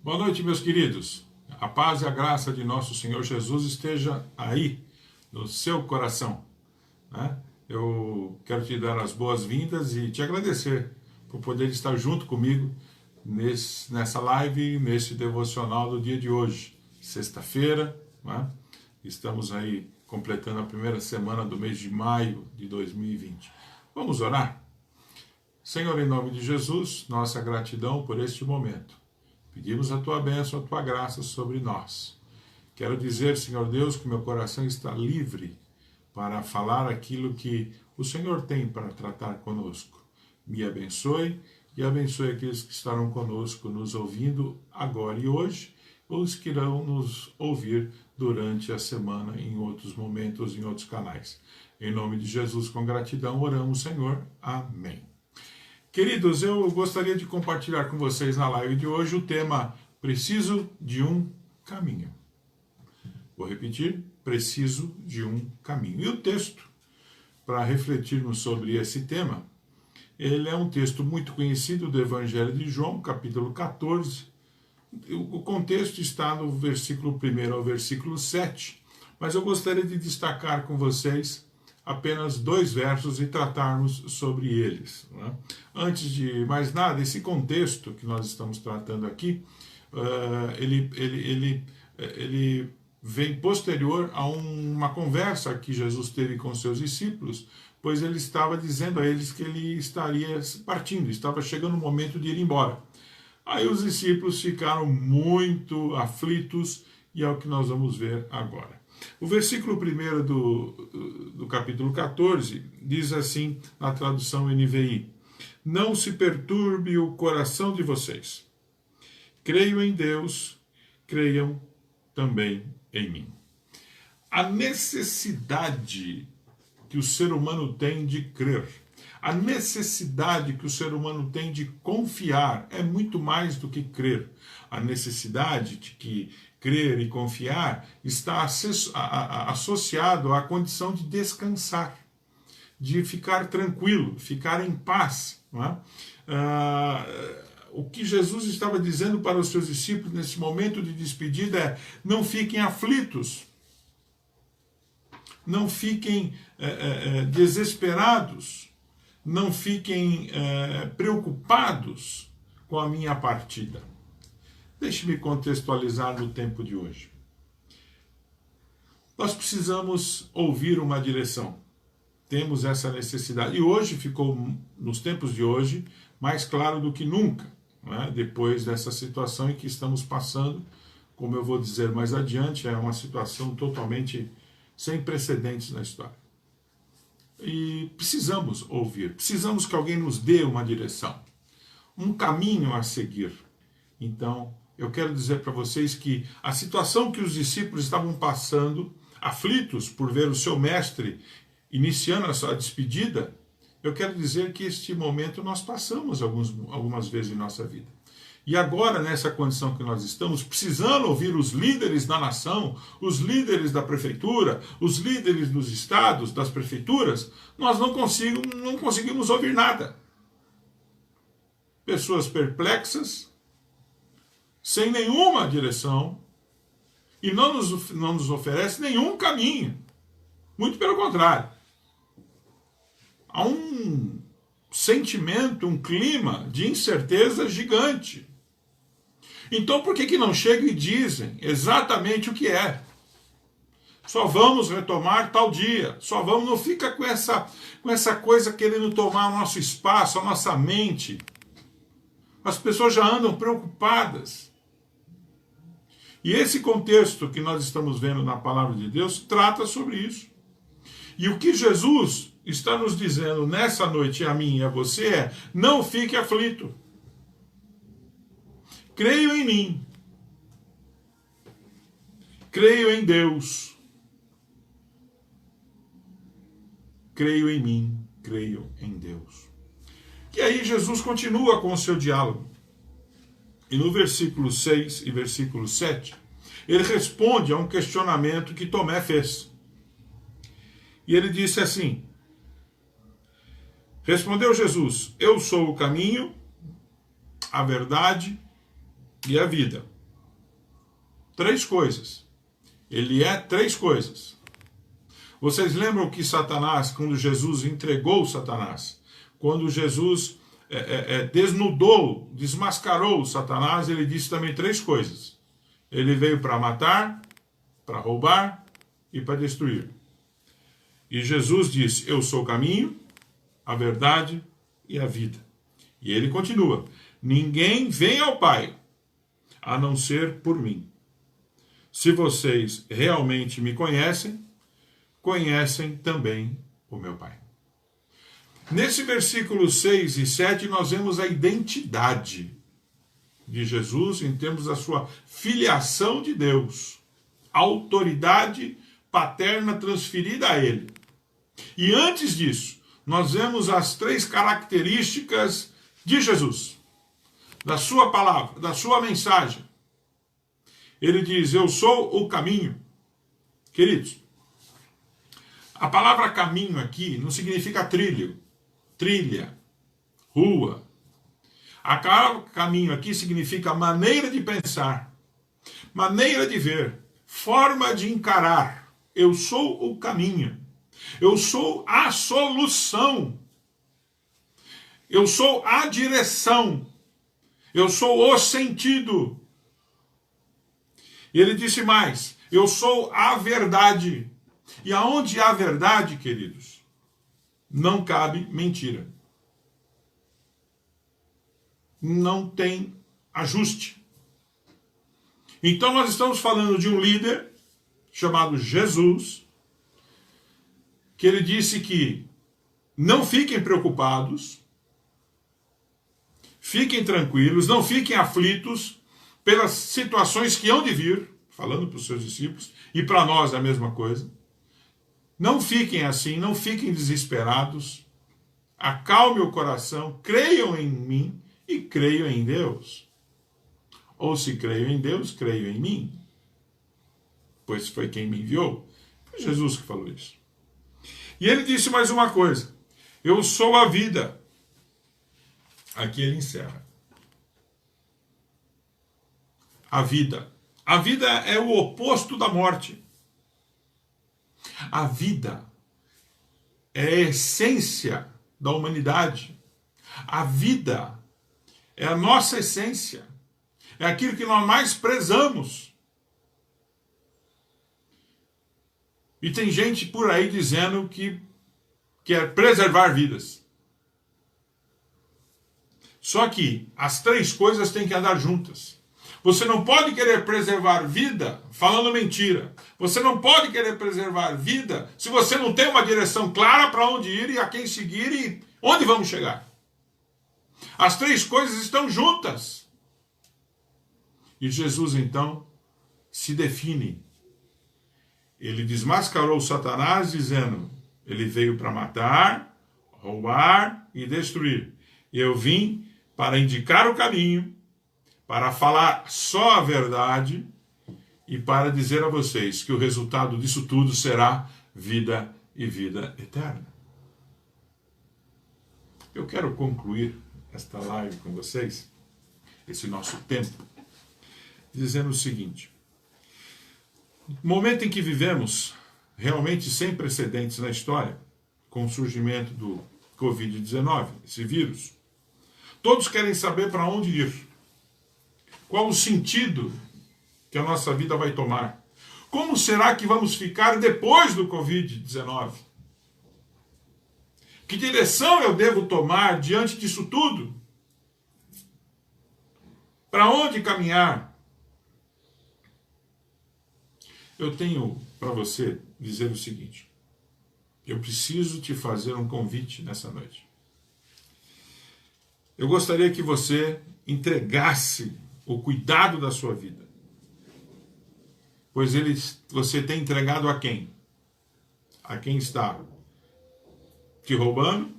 Boa noite, meus queridos. A paz e a graça de nosso Senhor Jesus esteja aí, no seu coração, né? Eu quero te dar as boas-vindas e te agradecer por poder estar junto comigo nessa live, nesse devocional do dia de hoje, sexta-feira, né? Estamos aí completando a primeira semana do mês de maio de 2020. Vamos orar? Senhor, em nome de Jesus, nossa gratidão por este momento. Pedimos a tua bênção, a tua graça sobre nós. Quero dizer, Senhor Deus, que meu coração está livre para falar aquilo que o Senhor tem para tratar conosco. Me abençoe e abençoe aqueles que estarão conosco, nos ouvindo agora e hoje, ou os que irão nos ouvir durante a semana, em outros momentos, em outros canais. Em nome de Jesus, com gratidão, oramos, Senhor. Amém. Queridos, eu gostaria de compartilhar com vocês na live de hoje o tema Preciso de um caminho. Vou repetir, preciso de um caminho. E o texto, para refletirmos sobre esse tema, ele é um texto muito conhecido do Evangelho de João, capítulo 14. O contexto está no versículo 1 ao versículo 7, mas eu gostaria de destacar com vocês apenas 2 versos e tratarmos sobre eles, né? Antes de mais nada, esse contexto que nós estamos tratando aqui, ele vem posterior a uma conversa que Jesus teve com seus discípulos, pois ele estava dizendo a eles que ele estaria partindo, estava chegando o momento de ir embora. Aí os discípulos ficaram muito aflitos e é o que nós vamos ver agora. O versículo 1 do capítulo 14 diz assim, na tradução NVI: Não se perturbe o coração de vocês. Creio em Deus, creiam também em mim. A necessidade que o ser humano tem de crer, a necessidade que o ser humano tem de confiar é muito mais do que crer. A necessidade de que crer e confiar está associado à condição de descansar, de ficar tranquilo, ficar em paz. Não é? O que Jesus estava dizendo para os seus discípulos nesse momento de despedida é: não fiquem aflitos, não fiquem desesperados, não fiquem preocupados com a minha partida. Deixe-me contextualizar no tempo de hoje. Nós precisamos ouvir uma direção. Temos essa necessidade. E hoje ficou, nos tempos de hoje, mais claro do que nunca, né? Depois dessa situação em que estamos passando, como eu vou dizer mais adiante, é uma situação totalmente sem precedentes na história. E precisamos ouvir, precisamos que alguém nos dê uma direção, um caminho a seguir. Então, eu quero dizer para vocês que a situação que os discípulos estavam passando, aflitos por ver o seu mestre iniciando a sua despedida, eu quero dizer que este momento nós passamos algumas vezes em nossa vida. E agora, nessa condição que nós estamos, precisando ouvir os líderes da nação, os líderes da prefeitura, os líderes dos estados, das prefeituras, nós não conseguimos ouvir nada. Pessoas perplexas, sem nenhuma direção, e não nos oferece nenhum caminho. Muito pelo contrário. Há um sentimento, um clima de incerteza gigante. Então por que não chegam e dizem exatamente o que é? Só vamos retomar tal dia, só vamos, não fica com essa coisa querendo tomar o nosso espaço, a nossa mente. As pessoas já andam preocupadas. E esse contexto que nós estamos vendo na palavra de Deus trata sobre isso. E o que Jesus está nos dizendo nessa noite a mim e a você é: não fique aflito. Creio em mim. Creio em Deus. Creio em mim. Creio em Deus. E aí Jesus continua com o seu diálogo. E no versículo 6 e versículo 7, ele responde a um questionamento que Tomé fez. E ele disse assim: respondeu Jesus: eu sou o caminho, a verdade e a vida. três coisas. Ele é três coisas. Vocês lembram que Satanás, quando Jesus entregou Satanás, quando Jesus desnudou, desmascarou Satanás, ele disse também três coisas. Ele veio para matar, para roubar e para destruir. E Jesus disse, eu sou o caminho, a verdade e a vida. E ele continua, ninguém vem ao Pai, a não ser por mim. Se vocês realmente me conhecem, conhecem também o meu Pai. Nesse versículo 6 e 7, nós vemos a identidade de Jesus em termos da sua filiação de Deus, a autoridade paterna transferida a ele. E antes disso, nós vemos as três características de Jesus, da sua palavra, da sua mensagem. Ele diz, eu sou o caminho. Queridos, a palavra caminho aqui não significa trilho, trilha, rua. A palavra caminho aqui significa maneira de pensar, maneira de ver, forma de encarar. Eu sou o caminho. Eu sou a solução. Eu sou a direção. Eu sou o sentido. E ele disse mais, eu sou a verdade. E aonde há verdade, queridos, não cabe mentira. Não tem ajuste. Então nós estamos falando de um líder chamado Jesus, que ele disse que não fiquem preocupados, fiquem tranquilos, não fiquem aflitos pelas situações que hão de vir, falando para os seus discípulos, e para nós é a mesma coisa. Não fiquem assim, não fiquem desesperados, acalme o coração, creiam em mim e creiam em Deus. Ou se creio em Deus, creio em mim, pois foi quem me enviou. Foi Jesus que falou isso. E ele disse mais uma coisa, eu sou a vida. Aqui ele encerra. A vida. A vida é o oposto da morte. A vida é a essência da humanidade. A vida é a nossa essência. É aquilo que nós mais prezamos. E tem gente por aí dizendo que quer preservar vidas. Só que as três coisas têm que andar juntas. Você não pode querer preservar vida falando mentira. Você não pode querer preservar vida se você não tem uma direção clara para onde ir e a quem seguir e onde vamos chegar. As três coisas estão juntas. E Jesus, então, se define. Ele desmascarou Satanás dizendo, ele veio para matar, roubar e destruir. Eu vim para indicar o caminho, para falar só a verdade e para dizer a vocês que o resultado disso tudo será vida e vida eterna. Eu quero concluir esta live com vocês, esse nosso tempo, dizendo o seguinte. No momento em que vivemos, realmente sem precedentes na história, com o surgimento do Covid-19, esse vírus, todos querem saber para onde ir. Qual o sentido que a nossa vida vai tomar? Como será que vamos ficar depois do Covid-19? Que direção eu devo tomar diante disso tudo? Para onde caminhar? Eu tenho para você dizer o seguinte. Eu preciso te fazer um convite nessa noite. Eu gostaria que você entregasse o cuidado da sua vida. Pois você tem entregado a quem? A quem está te roubando,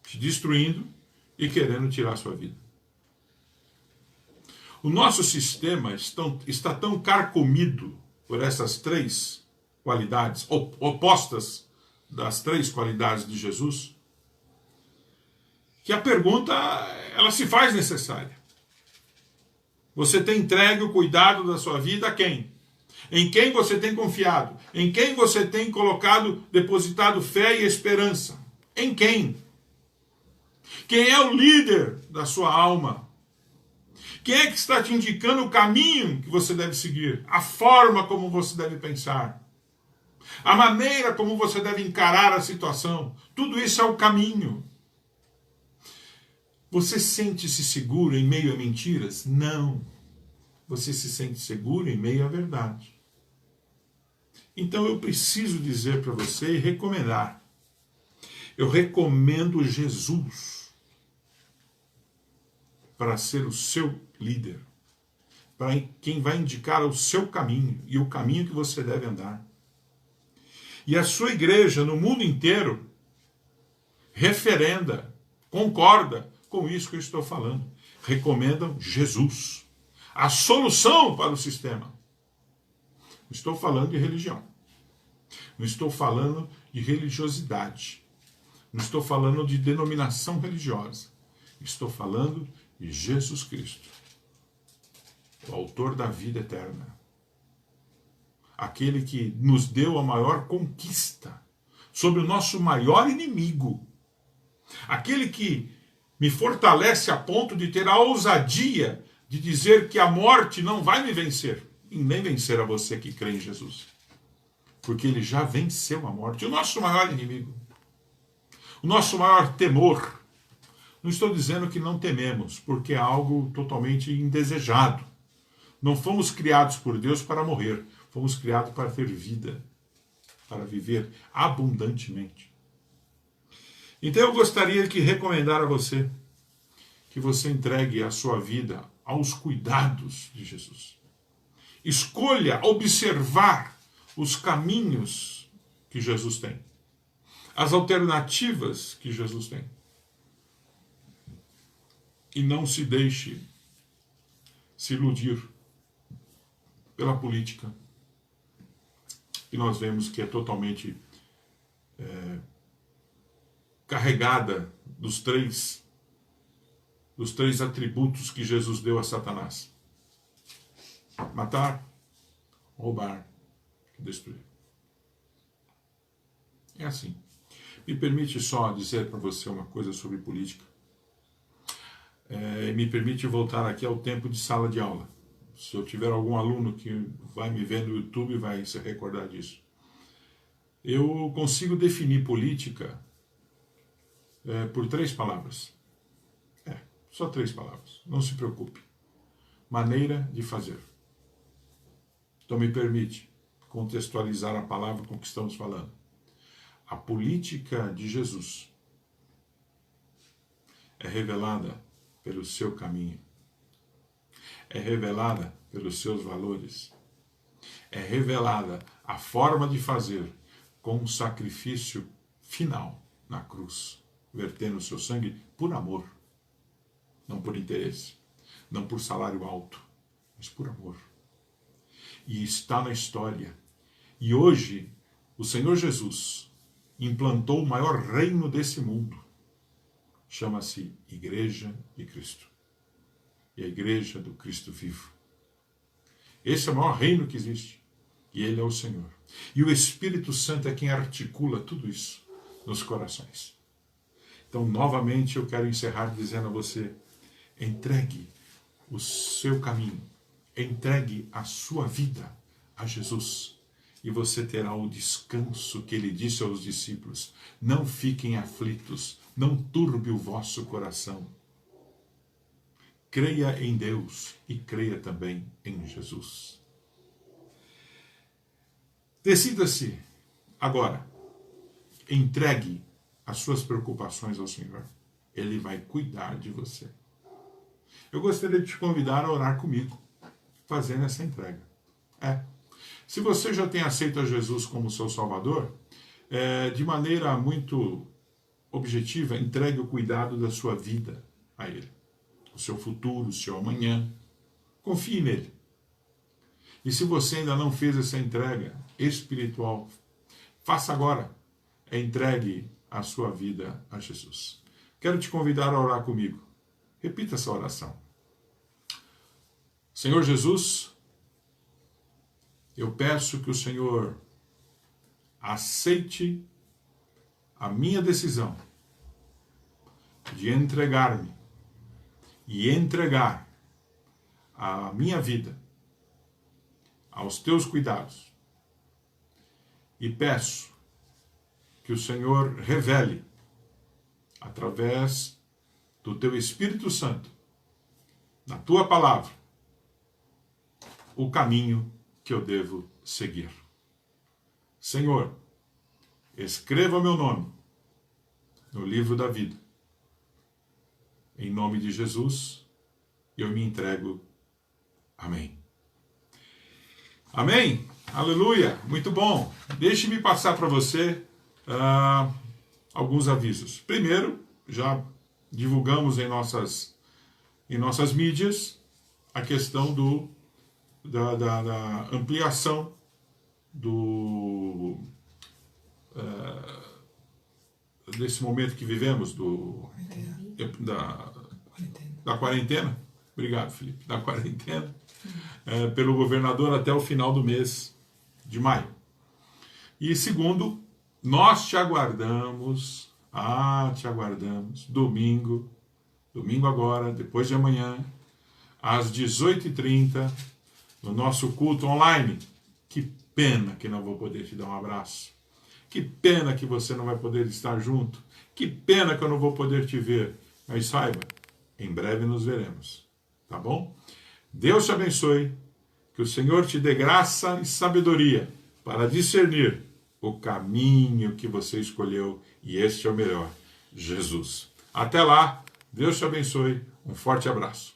te destruindo e querendo tirar a sua vida. O nosso sistema está tão carcomido por essas três qualidades, opostas das três qualidades de Jesus, que a pergunta ela se faz necessária. Você tem entregue o cuidado da sua vida a quem? Em quem você tem confiado? Em quem você tem colocado, depositado fé e esperança? Em quem? Quem é o líder da sua alma? Quem é que está te indicando o caminho que você deve seguir? A forma como você deve pensar? A maneira como você deve encarar a situação? Tudo isso é o caminho. Você sente-se seguro em meio a mentiras? Não. Você se sente seguro em meio à verdade. Então eu preciso dizer para você e recomendar. Eu recomendo Jesus para ser o seu líder, para quem vai indicar o seu caminho e o caminho que você deve andar. E a sua igreja no mundo inteiro referenda, concorda com isso que eu estou falando. Recomendam Jesus, a solução para o sistema. Não estou falando de religião. Não estou falando de religiosidade. Não estou falando de denominação religiosa. Estou falando de Jesus Cristo, o autor da vida eterna. Aquele que nos deu a maior conquista sobre o nosso maior inimigo. Aquele que me fortalece a ponto de ter a ousadia de dizer que a morte não vai me vencer. E nem vencer a você que crê em Jesus. Porque ele já venceu a morte. O nosso maior inimigo. O nosso maior temor. Não estou dizendo que não tememos, porque é algo totalmente indesejado. Não fomos criados por Deus para morrer. Fomos criados para ter vida. Para viver abundantemente. Então eu gostaria de recomendar a você que você entregue a sua vida aos cuidados de Jesus. Escolha observar os caminhos que Jesus tem. As alternativas que Jesus tem. E não se deixe se iludir pela política. E nós vemos que é totalmente carregada dos três atributos que Jesus deu a Satanás. Matar, roubar e destruir. É assim. Me permite só dizer para você uma coisa sobre política. Me permite voltar aqui ao tempo de sala de aula. Se eu tiver algum aluno que vai me ver no YouTube, vai se recordar disso. Eu consigo definir política por 3 palavras. Só 3 palavras. Não se preocupe. Maneira de fazer. Então me permite contextualizar a palavra com que estamos falando. A política de Jesus é revelada pelo seu caminho. É revelada pelos seus valores. É revelada a forma de fazer com um sacrifício final na cruz, vertendo o seu sangue por amor, não por interesse, não por salário alto, mas por amor. E está na história. E hoje, o Senhor Jesus implantou o maior reino desse mundo. Chama-se Igreja de Cristo. E a Igreja do Cristo vivo. Esse é o maior reino que existe. E Ele é o Senhor. E o Espírito Santo é quem articula tudo isso nos corações. Então, novamente, eu quero encerrar dizendo a você, entregue o seu caminho, entregue a sua vida a Jesus. E você terá o descanso que Ele disse aos discípulos. Não fiquem aflitos, não turbe o vosso coração. Creia em Deus e creia também em Jesus. Decida-se agora. Entregue as suas preocupações ao Senhor. Ele vai cuidar de você. Eu gostaria de te convidar a orar comigo, fazendo essa entrega. Se você já tem aceito a Jesus como seu Salvador, de maneira muito objetiva, entregue o cuidado da sua vida a Ele. O seu futuro, o seu amanhã. Confie nele. E se você ainda não fez essa entrega espiritual, faça agora. Entregue a sua vida a Jesus. Quero te convidar a orar comigo. Repita essa oração. Senhor Jesus, eu peço que o Senhor aceite a minha decisão de entregar-me e entregar a minha vida aos teus cuidados. E peço que o Senhor revele, através do teu Espírito Santo, na tua palavra, o caminho que eu devo seguir. Senhor, escreva meu nome no livro da vida. Em nome de Jesus, eu me entrego. Amém. Amém? Aleluia! Muito bom. Deixe-me passar para você alguns avisos. Primeiro, já divulgamos em nossas mídias a questão da ampliação desse momento que vivemos da quarentena. Obrigado, Felipe. Da quarentena, pelo governador até o final do mês de maio. E segundo, nós te aguardamos, domingo agora, depois de amanhã, às 18h30, no nosso culto online. Que pena que não vou poder te dar um abraço. Que pena que você não vai poder estar junto. Que pena que eu não vou poder te ver. Mas saiba, em breve nos veremos. Tá bom? Deus te abençoe. Que o Senhor te dê graça e sabedoria para discernir o caminho que você escolheu. E este é o melhor, Jesus. Até lá. Deus te abençoe. Um forte abraço.